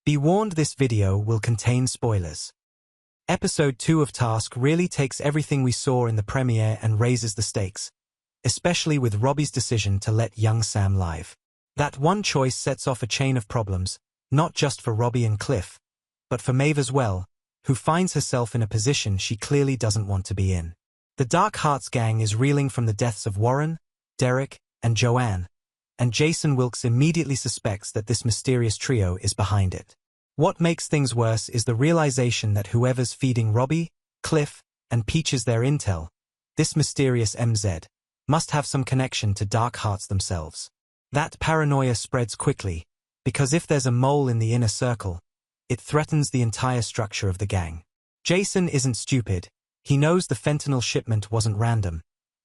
Be warned, this video will contain spoilers. Episode 2 of Task really takes everything we saw in the premiere and raises the stakes, especially with Robbie's decision to let young Sam live. That one choice sets off a chain of problems, not just for Robbie and Cliff, but for Maeve as well, who finds herself in a position she clearly doesn't want to be in. The Dark Hearts gang is reeling from the deaths of Warren, Derek, and Joanne, and Jason Wilkes immediately suspects that this mysterious trio is behind it. What makes things worse is the realization that whoever's feeding Robbie, Cliff, and Peaches their intel, this mysterious MZ, must have some connection to Dark Hearts themselves. That paranoia spreads quickly, because if there's a mole in the inner circle, it threatens the entire structure of the gang. Jason isn't stupid. He knows the fentanyl shipment wasn't random,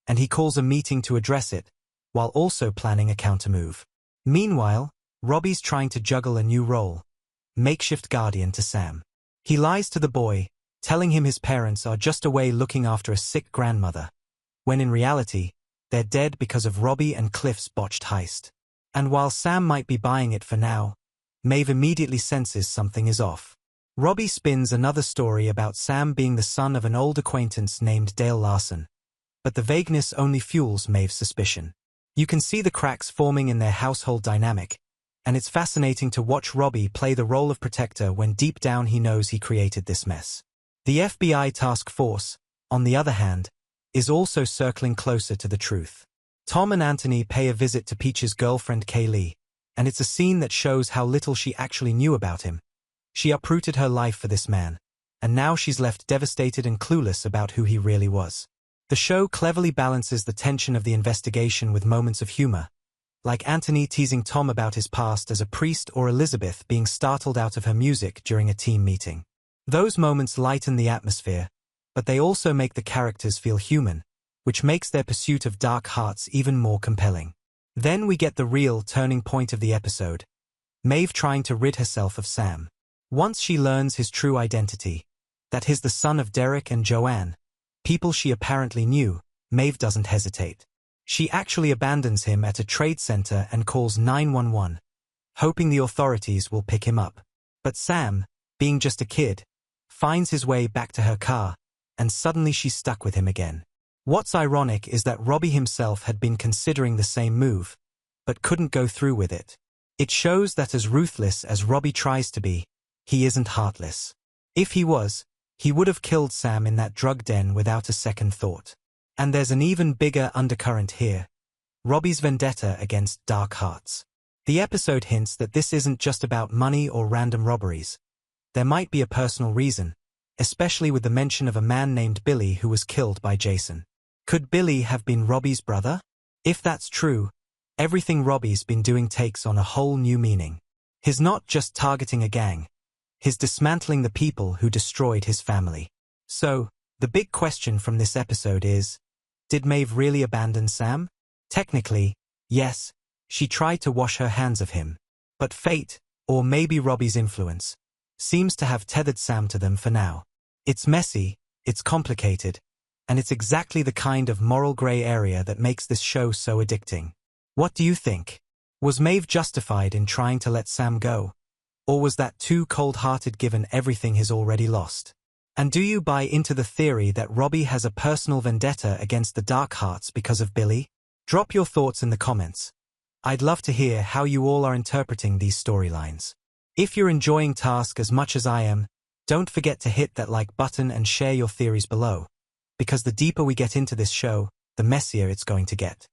and he calls a meeting to address it, while also planning a countermove. Meanwhile, Robbie's trying to juggle a new role, makeshift guardian to Sam. He lies to the boy, telling him his parents are just away looking after a sick grandmother, when in reality, they're dead because of Robbie and Cliff's botched heist. And while Sam might be buying it for now, Maeve immediately senses something is off. Robbie spins another story about Sam being the son of an old acquaintance named Dale Larson, but the vagueness only fuels Maeve's suspicion. You can see the cracks forming in their household dynamic, and it's fascinating to watch Robbie play the role of protector when deep down he knows he created this mess. The FBI task force, on the other hand, is also circling closer to the truth. Tom and Anthony pay a visit to Peach's girlfriend Kaylee, and it's a scene that shows how little she actually knew about him. She uprooted her life for this man, and now she's left devastated and clueless about who he really was. The show cleverly balances the tension of the investigation with moments of humor, like Anthony teasing Tom about his past as a priest or Elizabeth being startled out of her music during a team meeting. Those moments lighten the atmosphere, but they also make the characters feel human, which makes their pursuit of Dark Hearts even more compelling. Then we get the real turning point of the episode, Maeve trying to rid herself of Sam. Once she learns his true identity, that he's the son of Derek and Joanne, people she apparently knew, Maeve doesn't hesitate. She actually abandons him at a trade center and calls 911, hoping the authorities will pick him up. But Sam, being just a kid, finds his way back to her car, and suddenly she's stuck with him again. What's ironic is that Robbie himself had been considering the same move, but couldn't go through with it. It shows that as ruthless as Robbie tries to be, he isn't heartless. If he was, he would have killed Sam in that drug den without a second thought. And there's an even bigger undercurrent here, Robbie's vendetta against Dark Hearts. The episode hints that this isn't just about money or random robberies. There might be a personal reason, especially with the mention of a man named Billy who was killed by Jason. Could Billy have been Robbie's brother? If that's true, everything Robbie's been doing takes on a whole new meaning. He's not just targeting a gang. He's dismantling the people who destroyed his family. So, the big question from this episode is, did Maeve really abandon Sam? Technically, yes, she tried to wash her hands of him. But fate, or maybe Robbie's influence, seems to have tethered Sam to them for now. It's messy, it's complicated, and it's exactly the kind of moral gray area that makes this show so addicting. What do you think? Was Maeve justified in trying to let Sam go? Or was that too cold-hearted given everything he's already lost? And do you buy into the theory that Robbie has a personal vendetta against the Dark Hearts because of Billy? Drop your thoughts in the comments. I'd love to hear how you all are interpreting these storylines. If you're enjoying Task as much as I am, don't forget to hit that like button and share your theories below, because the deeper we get into this show, the messier it's going to get.